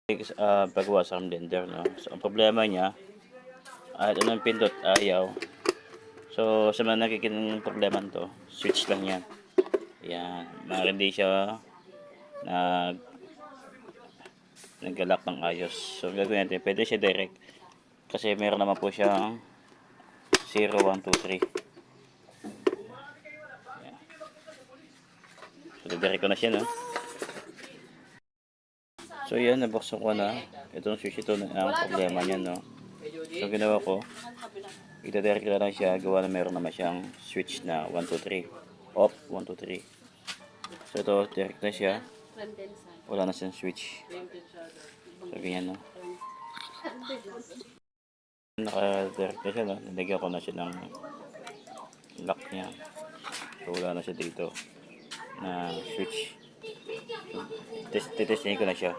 Pagawa sa blender, no. So ang problema niya, kahit anong pindot ayaw. So sa mga nakikitang problema nito, switch lang yan. Yan, maaari hindi siya nag naggalak ng ayos. So gagawin natin, pwede siya direct kasi meron naman po siyang 0, 1, 2, 3. Yan. So direct ko na siya, no. So yan, nabuksan ko na itong switch. Ito na ang problema niya, no. So ginawa ko, itadirect ko na lang siya, gawa na meron naman siyang switch na 1, 2, 3 off, 1, 2, 3. So ito, direct na siya, wala na siyang switch. So ganyan, no. Naka-direct na siya, no. Nilagyan ko na siya ng lock niya. So wala na siya dito na switch. So, titestingin ko na siya.